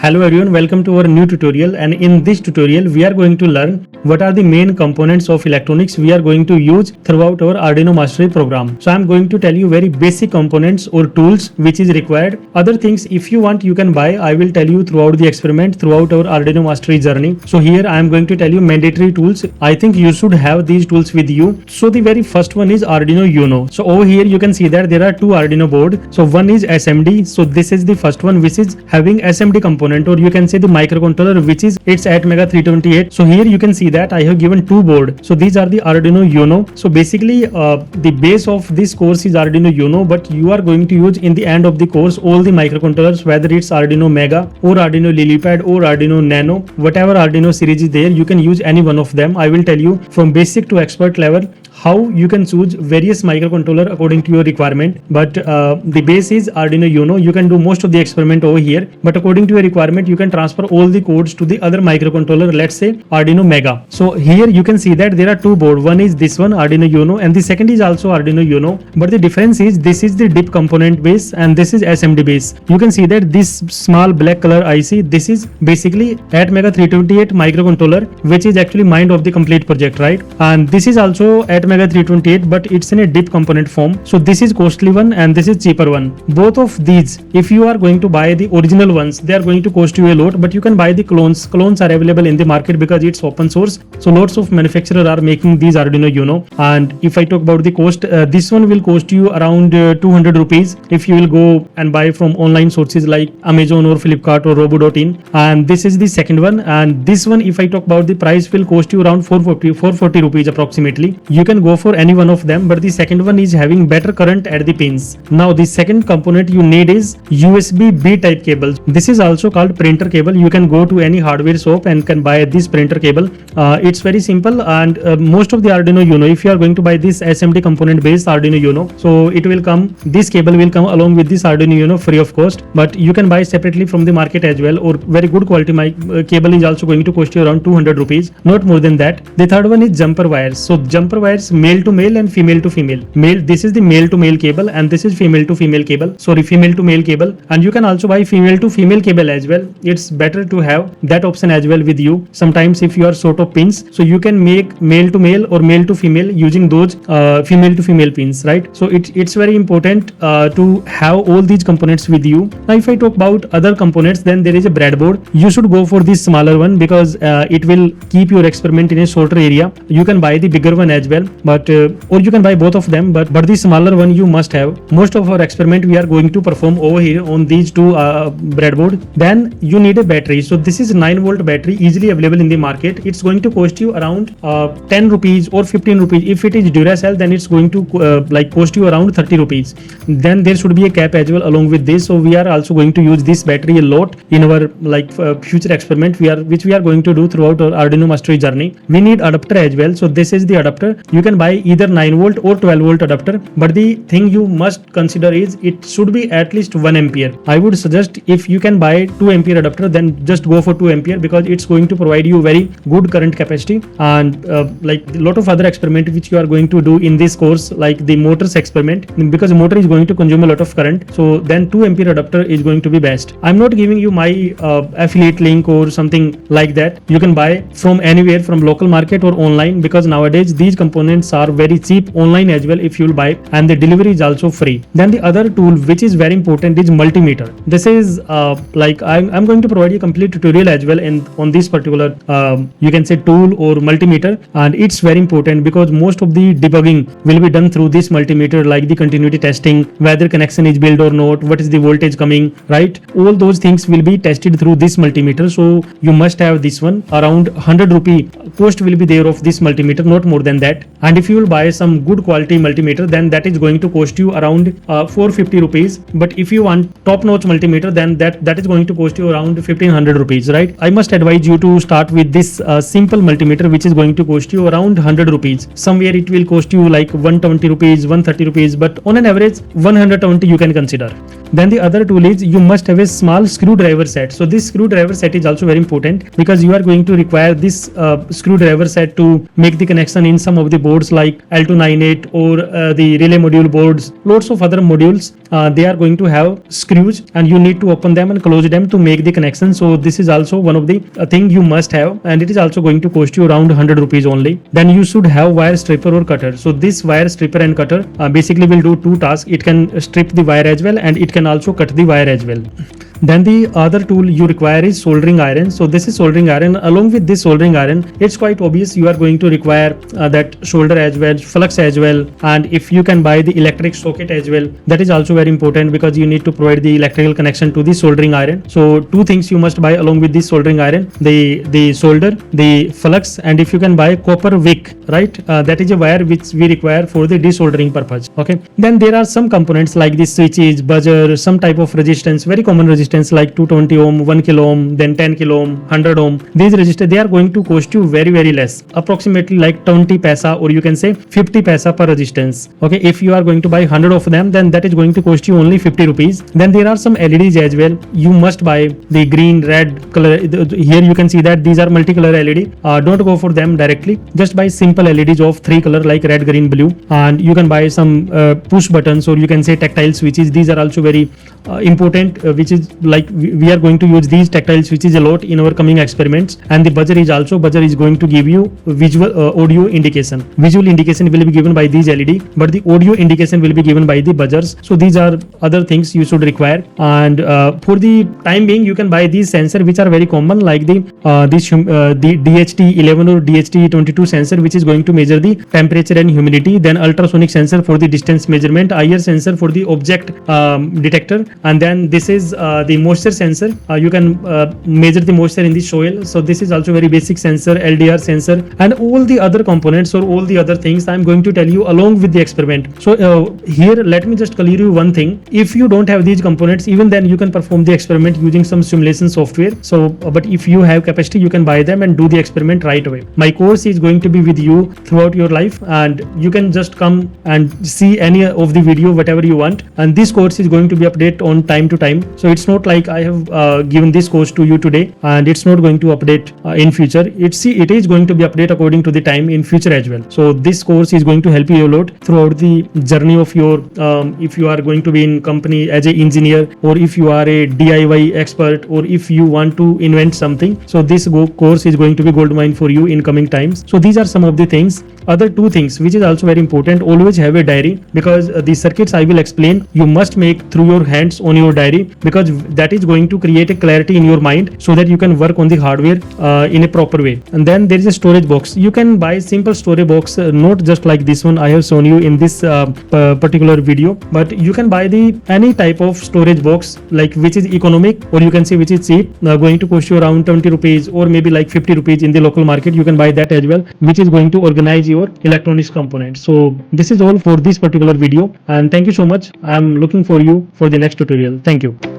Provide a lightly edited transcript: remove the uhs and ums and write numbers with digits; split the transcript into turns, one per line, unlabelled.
Hello everyone, welcome to our new tutorial, and in this tutorial we are going to learn what are the main components of electronics we are going to use throughout our Arduino Mastery program. So I am going to tell you very basic components or tools which is required. Other things if you want you can buy. I will tell you throughout the experiment, throughout our Arduino Mastery journey. So here I am going to tell you mandatory tools. I think you should have these tools with you. So the very first one is Arduino Uno. So over here you can see that there are two Arduino board. So one is SMD. So this is the first one which is having SMD component, or you can say the microcontroller, which is its ATmega 328. So here you can see that I have given two board. So these are the Arduino Uno. So basically the base of this course is Arduino Uno, but you are going to use in the end of the course all the microcontrollers, whether it's Arduino Mega or Arduino Lilypad or Arduino Nano, whatever Arduino series is there, you can use any one of them. I will tell you from basic to expert level how you can choose various microcontroller according to your requirement, but the base is Arduino Uno. You can do most of the experiment over here, but according to your requirement you can transfer all the codes to the other microcontroller, let's say Arduino Mega. So here you can see that there are two board. One is this one Arduino Uno and the second is also Arduino Uno, but the difference is this is the DIP component base and this is SMD base. You can see that this small black color IC, this is basically ATmega 328 microcontroller, which is actually mind of the complete project, right? And this is also ATmega 328, but it's in a DIP component form. So this is costly one and this is cheaper one. Both of these, if you are going to buy the original ones, they are going to cost you a lot, but you can buy the clones. Clones are available in the market because it's open source. So lots of manufacturers are making these Arduino Uno. And if I talk about the cost, this one will cost you around 200 rupees if you will go and buy from online sources like Amazon or Flipkart or robo.in. And this is the second one, and this one, if I talk about the price, will cost you around 440 rupees approximately. You can go for any one of them, but the second one is having better current at the pins. Now the second component you need is USB B type cable. This is also called printer cable. You can go to any hardware shop and can buy this printer cable. It's very simple, and most of the Arduino Uno, if you are going to buy this SMD component based Arduino Uno, so it will come, this cable will come along with this Arduino Uno free of cost, but you can buy separately from the market as well, or very good quality cable is also going to cost you around 200 rupees, not more than that. The third one is jumper wires. So jumper wires, male to male and female to female. Male, this is the male to male cable, and this is female to female cable. Sorry, female to male cable. And you can also buy female to female cable as well. It's better to have that option as well with you. Sometimes if you are short of pins, so you can make male to male or male to female using those female to female pins, right? So it's very important to have all these components with you. Now if I talk about other components, then there is a breadboard. You should go for this smaller one because it will keep your experiment in a shorter area. You can buy the bigger one as well, but or you can buy both of them, but the smaller one you must have. Most of our experiment we are going to perform over here on these two breadboard. Then you need a battery. So this is 9-volt battery, easily available in the market. It's going to cost you around 10 rupees or 15 rupees. If it is Duracell, then it's going to cost you around 30 rupees. Then there should be a cap as well along with this. So we are also going to use this battery a lot in our future experiment which we are going to do throughout our Arduino Mastery journey. We need adapter as well. So this is the adapter. You can buy either 9-volt or 12-volt adapter, but the thing you must consider is it should be at least 1 ampere. I would suggest if you can buy 2 ampere adapter, then just go for 2 ampere because it's going to provide you very good current capacity. And like a lot of other experiment which you are going to do in this course, like the motors experiment, because motor is going to consume a lot of current, so then 2 ampere adapter is going to be best. I'm not giving you my affiliate link or something like that. You can buy from anywhere, from local market or online, because nowadays these components are very cheap online as well if you will buy, and the delivery is also free. Then the other tool which is very important is multimeter. This is I'm going to provide you a complete tutorial as well on this particular you can say tool or multimeter, and it's very important because most of the debugging will be done through this multimeter, like the continuity testing, whether connection is built or not, what is the voltage coming, right? All those things will be tested through this multimeter. So you must have this one. Around 100 rupee cost will be there of this multimeter, not more than that. And if you will buy some good quality multimeter, then that is going to cost you around 450 rupees. But if you want top notch multimeter, then that is going to cost you around 1500 rupees, right? I must advise you to start with this simple multimeter, which is going to cost you around 100 rupees. Somewhere it will cost you like 120 rupees, 130 rupees, but on an average 120 you can consider. Then the other tool is you must have a small screwdriver set. So this screwdriver set is also very important because you are going to require this screwdriver set to make the connection in some of the boards boards like L298 or the relay module boards, lots of other modules, they are going to have screws and you need to open them and close them to make the connection. So this is also one of the thing you must have, and it is also going to cost you around 100 rupees only. Then you should have wire stripper or cutter. So this wire stripper and cutter basically will do two tasks. It can strip the wire as well, and it can also cut the wire as well. Then the other tool you require is soldering iron. So this is soldering iron. Along with this soldering iron, it's quite obvious you are going to require that solder as well, flux as well, and if you can buy the electric socket as well, that is also very important because you need to provide the electrical connection to the soldering iron. So two things you must buy along with this soldering iron: the solder, the flux, and if you can buy copper wick, right? That is a wire which we require for the desoldering purpose. Okay. Then there are some components like the switches, buzzer, some type of resistance, very common resistance like 220 ohm, 1 kilo ohm, then 10 kilo ohm, 100 ohm. These resistors, they are going to cost you very, very less, approximately like 20 paisa, or you can say 50 paisa per resistance. Okay, if you are going to buy 100 of them, then that is going to cost you only 50 rupees. Then there are some LEDs as well. You must buy the green, red color. Here you can see that these are multicolor LED. Don't go for them directly. Just buy simple LEDs of 3 color like red, green, blue, and you can buy some push buttons, or you can say tactile switches. These are also very important, which is like we are going to use these tactile switches a lot in our coming experiments. And the buzzer is going to give you visual audio indication. Visual indication will be given by these LED, but the audio indication will be given by the buzzers. So these are other things you should require. And for the time being, you can buy these sensors which are very common, like the DHT11 or DHT22 sensor, which is going to measure the temperature and humidity. Then ultrasonic sensor for the distance measurement, IR sensor for the object detector, and then this is the moisture sensor. You can measure the moisture in the soil. So this is also very basic sensor, LDR sensor, and all the other components or all the other things I'm going to tell you along with the experiment. So here let me just clear you one thing. If you don't have these components, even then you can perform the experiment using some simulation software. So but if you have capacity, you can buy them and do the experiment right away. My course is going to be with you throughout your life, and you can just come and see any of the video whatever you want, and this course is going to be updated on time to time. So it's not like I have given this course to you today and it's not going to update in future. It is going to be updated according to the time in future as well. So this course is going to help you a lot throughout the journey of your if you are going to be in company as an engineer, or if you are a DIY expert, or if you want to invent something. So this course is going to be goldmine for you in coming times. So these are some of the things. Other two things which is also very important: always have a diary, because the circuits I will explain you must make through your hands on your diary, because that is going to create a clarity in your mind so that you can work on the hardware in a proper way. And then there is a storage box. You can buy simple storage box, not just like this one I have shown you in this particular video, but you can buy the any type of storage box, like which is economic, or you can say which is cheap, going to cost you around 20 rupees or maybe like 50 rupees in the local market. You can buy that as well, which is going to organize your electronics components. So this is all for this particular video, and thank you so much. I'm looking for you for the next tutorial. Thank you.